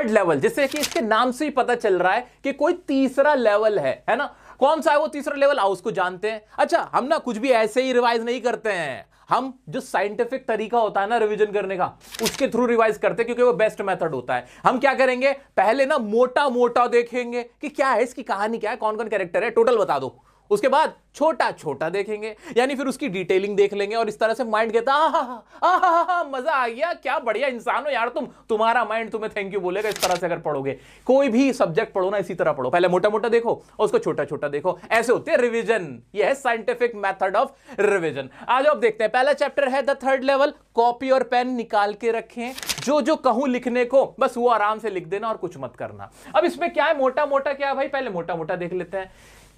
Third level, जिससे कि इसके नाम से ही पता चल रहा है कि कोई तीसरा लेवल है ना। कौन सा है वो तीसरा लेवल, आओ उसको जानते हैं। अच्छा, हम ना कुछ भी ऐसे ही रिवाइज नहीं करते हैं, हम जो साइंटिफिक तरीका होता है ना रिवीजन करने का, उसके थ्रू रिवाइज करते हैं, क्योंकि वो बेस्ट मेथड होता है। हम क्या करेंगे, पहले ना मोटा मोटा देखेंगे कि क्या है इसकी कहानी, क्या है, कौन कौन कैरेक्टर है, टोटल बता दो। उसके बाद छोटा छोटा देखेंगे, यानी फिर उसकी डिटेलिंग देख लेंगे, और इस तरह से माइंड कहता है मजा आ गया, क्या बढ़िया इंसान हो यार तुम, तुम्हारा माइंड तुम्हें थैंक यू बोलेगा। इस तरह से अगर पढ़ोगे, कोई भी सब्जेक्ट पढ़ो ना, इसी तरह पढ़ो, पहले मोटा मोटा देखो और उसको छोटा छोटा देखो। ऐसे होते हैं रिवीजन, यह है साइंटिफिक मेथड ऑफ रिवीजन। आज आप देखते हैं, पहला चैप्टर है द थर्ड लेवल। कॉपी और पेन निकाल के रखें, जो जो कहूं लिखने को बस वो आराम से लिख देना और कुछ मत करना। अब इसमें क्या है, मोटा मोटा क्या है भाई, पहले मोटा मोटा देख लेते हैं।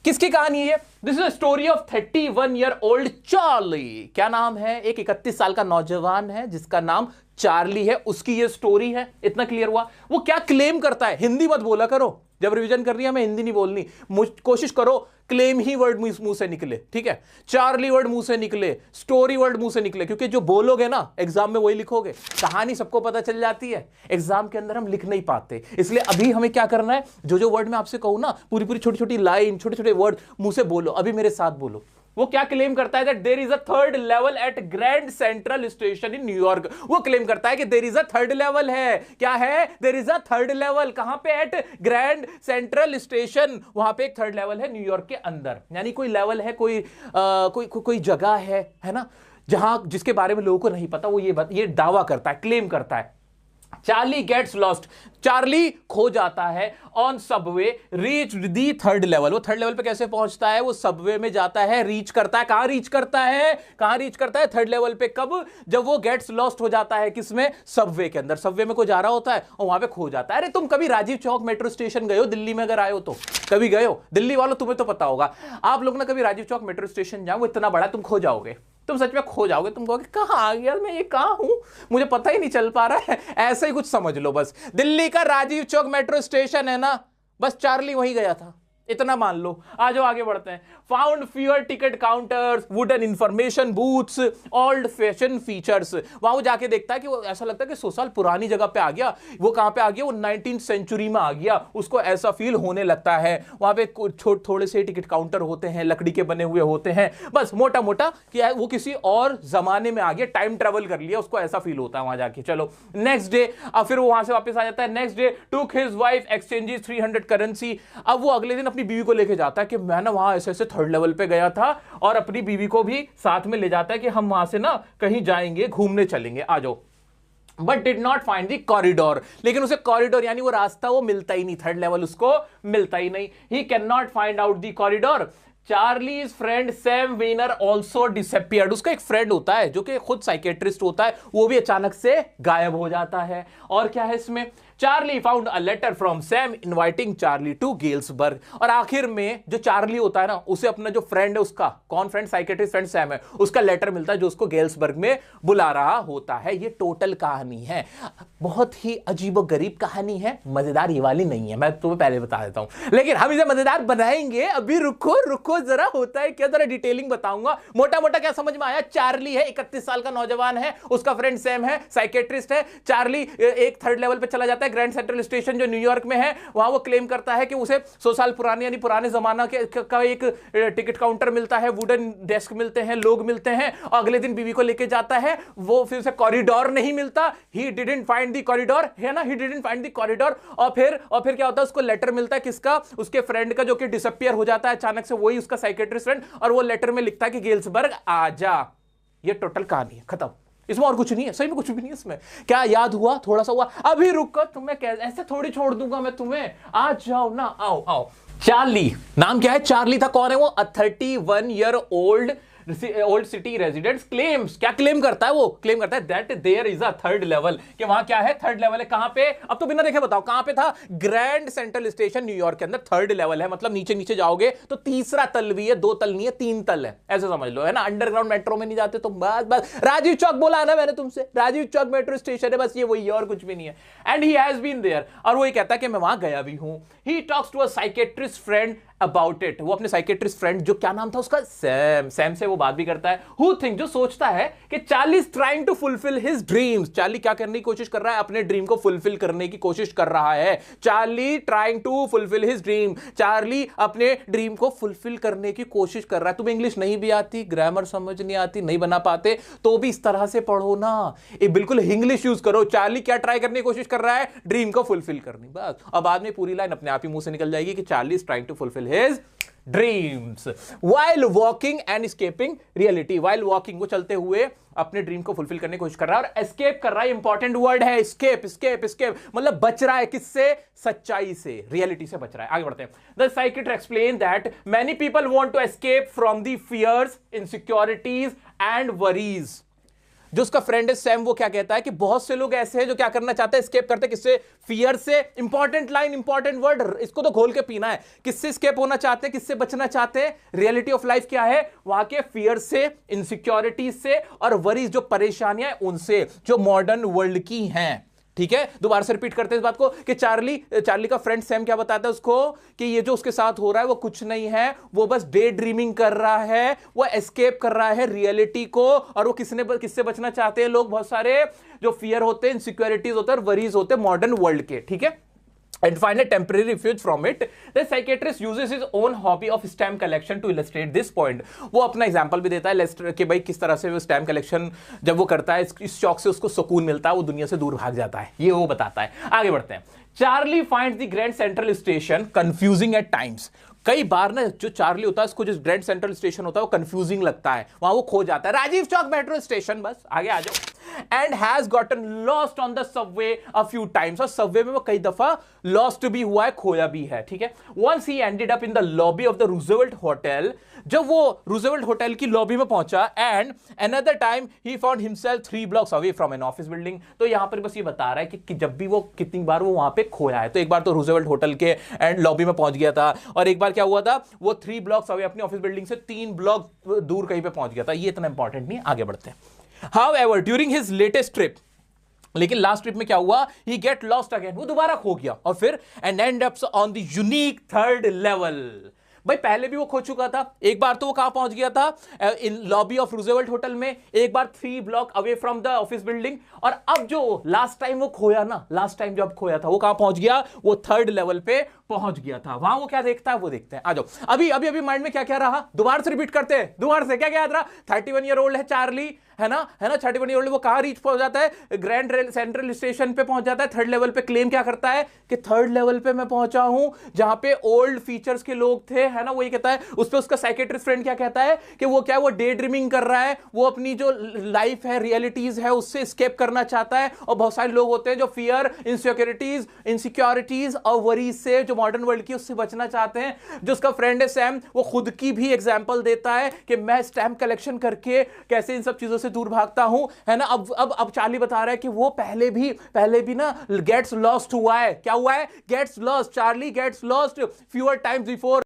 किसकी कहानी है? This is story of 31 year old Charlie. क्या नाम है? एक 31 साल का नौजवान है जिसका नाम चार्ली है, उसकी ये स्टोरी है। इतना क्लियर हुआ? वो क्या क्लेम करता है, हिंदी मत बोला करो, जब रिवीजन कर रही है हमें हिंदी नहीं बोलनी, कोशिश करो क्लेम ही वर्ड मुंह से निकले, ठीक है? चार्ली वर्ड मुंह से निकले, स्टोरी वर्ड मुंह से निकले, क्योंकि जो बोलोगे ना एग्जाम में वही लिखोगे। कहानी सबको पता चल जाती है, एग्जाम के अंदर हम लिख नहीं पाते। इसलिए अभी हमें क्या करना है, जो जो वर्ड मैं आपसे कहूं ना, पूरी पूरी छोटी छोटी लाइन, छोटे छोटे वर्ड मुंह से बोलो। अभी मेरे साथ बोलो। वो क्या क्लेम करता है? That there is a third level at Grand Central Station in New York. वो क्लेम करता है कि there is a third level है। क्या है? There is a third level. कहां पे? At Grand Central Station. वहां पे एक थर्ड लेवल है न्यूयॉर्क के अंदर। यानी कोई लेवल है, कोई जगह है ना, जहां जिसके बारे में लोगों को नहीं पता। वो ये दावा करता है, क्लेम करता है। Charlie gets lost. चार्ली खो जाता है on Subway, reach the third level. वो थर्ड लेवल पे कैसे पहुंचता है? वो सबवे में जाता है, रीच करता है। कहां रीच करता है? थर्ड लेवल पे। कब? जब वो गेट्स लॉस्ट हो जाता है। किसमें? सबवे के अंदर। सबवे में कोई जा रहा होता है और वहां पे खो जाता है। अरे तुम कभी राजीव चौक मेट्रो स्टेशन गए हो? दिल्ली में अगर आए हो तो कभी गए हो? दिल्ली वालों तुम्हें तो पता होगा। आप लोग ना कभी राजीव चौक मेट्रो स्टेशन जाओ, वो इतना बड़ा, तुम खो जाओगे, तुम सच में खो जाओगे। तुम कहोगे कहां आ गया मैं, ये कहां हूं, मुझे पता ही नहीं चल पा रहा है। ऐसे ही कुछ समझ लो बस। दिल्ली का राजीव चौक मेट्रो स्टेशन है ना, बस चार्ली वहीं गया था, इतना मान लो। आ जाओ आगे बढ़ते हैं। Found fewer ticket counters, wooden information booths, old fashion features. वहां वो जाके देखता है कि वो ऐसा लगता है कि 100 साल पुरानी जगह पे आ गया। वो कहां पे आ गया? वो 19th सेंचुरी में आ गया। उसको ऐसा फील होने लगता है। वहां पे थोड़े से टिकट काउंटर होते हैं, लकड़ी के बने हुए होते हैं। बस मोटा मोटा कि वो किसी और जमाने में आ गया, टाइम ट्रेवल कर लिया, उसको ऐसा फील होता है वहां जाके। चलो नेक्स्ट डे, अब फिर वो वहां से वापस आ जाता है। Next day took his wife exchanges 300 currency. अब वो अगले दिन अपनी बीवी को लेके जाता है कि मैं ना वहां ऐसे थर्ड लेवल पे गया था, और अपनी बीवी को भी साथ में ले जाता है कि हम वहां से ना कहीं जाएंगे, घूमने चलेंगे, आ जाओ। But did not find the corridor. लेकिन उसे कॉरिडोर यानी वो रास्ता वो मिलता ही नहीं, थर्ड लेवल उसको मिलता ही नहीं। He can not find out the corridor. Charlie's friend Sam Vanern also disappeared. उसका एक फ्रेंड होता है जो कि खुद साइकेट्रिस्ट होता है, वो भी अचानक से गायब हो जाता है। और क्या है इसमें? Charlie found a letter from Sam inviting Charlie to Galesburg. और आखिर में जो चार्ली होता है ना, उसे अपना जो फ्रेंड है, उसका कौन फ्रेंड? साइकेट्रिस्ट फ्रेंड सैम है, उसका लेटर मिलता है जो उसको गेल्सबर्ग में बुला रहा होता है। ये टोटल कहानी है। बहुत ही अजीबोगरीब कहानी है, मजेदार ये वाली नहीं है, मैं तुम्हें पहले बता देता हूं। लेकिन हम इसे मजेदार बनाएंगे। अभी रुको जरा, होता है क्या, जरा डिटेलिंग बताऊंगा। मोटा मोटा क्या समझ में आया? चार्ली है, 31 साल का नौजवान है, उसका फ्रेंड सैम है, साइकेट्रिस्ट है। चार्ली एक थर्ड लेवल पे चला जाता है, ग्रैंड सेंट्रल स्टेशन जो न्यूयॉर्क में है। वहां वो क्लेम करता है कि उसे 100 साल पुराने यानी पुराने जमाना का एक टिकट काउंटर मिलता है, वुडन डेस्क मिलते हैं, लोग मिलते हैं। और अगले दिन बीवी को लेके जाता है, वो फिर उसे कॉरिडोर नहीं मिलता। He didn't find the corridor, है ना, he didn't find the corridor. और फिर क्या होता है? उसको लेटर मिलता है, किसका? उसके फ्रेंड का, जो कि डिसअपियर हो जाता है अचानक से, वही उसका साइकेट्रिस्ट फ्रेंड। और वो लेटर में लिखता है कि गेल्सबर्ग आ जा। ये टोटल कहानी है, खत्म। इसमें और कुछ नहीं है, सही में कुछ भी नहीं है इसमें। क्या याद हुआ? थोड़ा सा हुआ। अभी रुको, तुम्हें ऐसे थोड़ी छोड़ दूंगा मैं तुम्हें, आ जाओ ना, आओ। चार्ली, नाम क्या है? चार्ली था। कौन है वो? A 31 year old city residents claims. क्या क्लेम करता है? वो क्लेम करता है that there is a third level, कि वहां क्या है? थर्ड लेवल है। कहां पे? अब तो बिना देखे बताओ कहां पे था? ग्रैंड सेंट्रल स्टेशन न्यूयॉर्क के अंदर थर्ड लेवल है। मतलब नीचे नीचे जाओगे तो तीसरा तल भी है, 2 तल नहीं है, 3 तल है, ऐसे समझ लो, है ना। अंडरग्राउंड मेट्रो में नहीं जाते तो बस राजीव चौक बोला ना मैंने तुमसे, राजीव चौक मेट्रो स्टेशन है, बस ये वही है और कुछ भी नहीं है। And he has been there. और वो ये कहता है कि मैं वहां गया भी हूं। He talks to a psychiatrist friend about it. वो अपने साइकेट्रिस्ट फ्रेंड, जो क्या नाम था उसका, सैम से वो बात भी करता है। हु थिंक, जो सोचता है कि Charlie is trying to fulfil his dreams. Charlie क्या करने की कोशिश कर रहा है, अपने ड्रीम को फुलफिल करने की कोशिश कर रहा है। Charlie trying to fulfil his dream, Charlie अपने ड्रीम को फुलफिल करने की कोशिश कर रहा है। तुम्हें इंग्लिश नहीं भी आती, ग्रामर समझ नहीं आती, नहीं बना पाते, तो भी इस तरह से पढ़ो ना, ये बिल्कुल इंग्लिश यूज करो। चार्ली क्या ट्राई करने की कोशिश कर रहा है, ड्रीम को फुलफिल करनी, बस। और बाद में पूरी लाइन अपने आप ही मुंह से निकल जाएगी कि Charlie is trying to fulfil his dreams while walking and escaping reality। while walking, वो चलते हुए अपने ड्रीम को फुलफिल करने की कोशिश कर रहा है, और एस्केप कर रहा है। इंपॉर्टेंट वर्ड है एस्केप, एस्केप, एस्केप मतलब बच रहा है, किससे, सच्चाई से, रियलिटी से बच रहा है। आगे बढ़ते हैं। The psychiatrist explain that many people want to escape from the fears, insecurities and worries. जो उसका फ्रेंड है सैम, वो क्या कहता है कि बहुत से लोग ऐसे हैं जो क्या करना चाहते हैं, एस्केप करते हैं, किससे, फियर से। इंपॉर्टेंट लाइन, इंपॉर्टेंट वर्ड, इसको तो घोल के पीना है। किससे एस्केप होना चाहते हैं, किससे बचना चाहते हैं, रियलिटी ऑफ लाइफ क्या है, वहां के फियर से, इनसिक्योरिटी से, और वरीज जो परेशानियां उनसे, जो मॉडर्न वर्ल्ड की हैं। ठीक है, दोबारा से रिपीट करते हैं इस बात को कि चार्ली का फ्रेंड सैम क्या बताता है उसको कि ये जो उसके साथ हो रहा है वो कुछ नहीं है, वो बस डे ड्रीमिंग कर रहा है, वो एस्केप कर रहा है रियलिटी को। और वो किससे बचना चाहते हैं लोग, बहुत सारे जो फियर होते हैं, इनसिक्योरिटीज होते हैं, वरीज होते हैं मॉडर्न वर्ल्ड के। ठीक है, and find a temporary refuge from it. The psychiatrist uses his own hobby of stamp collection to illustrate this point. वो अपना एग्जांपल भी देता है कि भाई किस तरह से वो स्टैम्प कलेक्शन जब वो करता है, इस शौक से उसको सुकून मिलता है, वो दुनिया से दूर भाग जाता है, ये वो बताता है। आगे बढ़ते हैं। Charlie finds the Grand Central Station confusing at times. कई बार ना जो चार्ली होता है, उसको जो ग्रैंड सेंट्रल स्टेशन होता है वो कंफ्यूजिंग लगता है, वहां वो खो जाता है। राजीव चौक मेट्रो स्टेशन, बस आगे आ जाओ। And has gotten lost on the Subway a few times, और सबवे में वो कई दफा लॉस्ट भी हुआ है, खोया भी है। ठीक है, once he ended up in the lobby of the Roosevelt Hotel, जब वो रूजवेल्ट होटल की लॉबी में पहुंचा, and another time he found himself 3 blocks away from an office building. तो यहां पर बस ये बता रहा है कि जब भी वो कितनी बार वो वहां पे खोया है। तो एक बार तो रूजवेल्ट होटल के एंड लॉबी में पहुंच गया था, और एक बार क्या हुआ था, वो 3 blocks अवे अपनी ऑफिस बिल्डिंग से 3 block दूर कहीं पे पहुंच गया था। ये इतना इंपॉर्टेंट नहीं, आगे बढ़ते हैं। However, during his latest trip, लेकिन लास्ट ट्रिप में क्या हुआ, he get lost again, वो दोबारा खो गया, और फिर and end up on the unique third level। भाई पहले भी वो खो चुका था, एक बार तो वो कहां पहुंच गया था, इन लॉबी ऑफ रूजवेल्ट होटल में, एक बार 3 block away from the office building, और अब जो लास्ट टाइम वो खोया ना, लास्ट टाइम जब खोया था वो कहां पहुंच गया, वो 3rd लेवल पे पहुंच गया था। वहां वो क्या देखता है वो देखते हैं, आ जाओ। अभी माइंड में क्या क्या रहा, दोबारा से रिपीट करते हैं, दोबारा से क्या क्या याद रहा। 31 ईयर ओल्ड है चार्ली, है ना 31 ईयर ओल्ड, वो कहां रीच पहुंच जाता है, ग्रैंड सेंट्रल स्टेशन पे पहुंच जाता है। 3rd लेवल पे क्लेम क्या करता है कि 3rd लेवल पे मैं पहुंचा हूं, जहां पे ओल्ड फीचर्स के लोग थे, है ना, वो ये कहता है। उस पे उसका साइकेट्रिस्ट फ्रेंड क्या कहता है कि वो क्या, वो डे ड्रीमिंग कर रहा है, वो अपनी जो लाइफ है, रियलिटीज है, उससे एस्केप करना चाहता है। और बहुत सारे लोग होते हैं जो फियर, इनसिक्योरिटीज और वरीज से, जो मॉडर्न वर्ल्ड की, उससे बचना चाहते हैं। जो उसका फ्रेंड है सैम, वो खुद की भी एग्जांपल देता है कि मैं स्टैम्प कलेक्शन करके कैसे इन सब चीजों से दूर भागता हूं, है ना। अब चार्ली बता रहा है कि वो पहले भी ना गेट्स लॉस्ट हुआ है। क्या हुआ है, gets lost, Charlie gets lost fewer times before.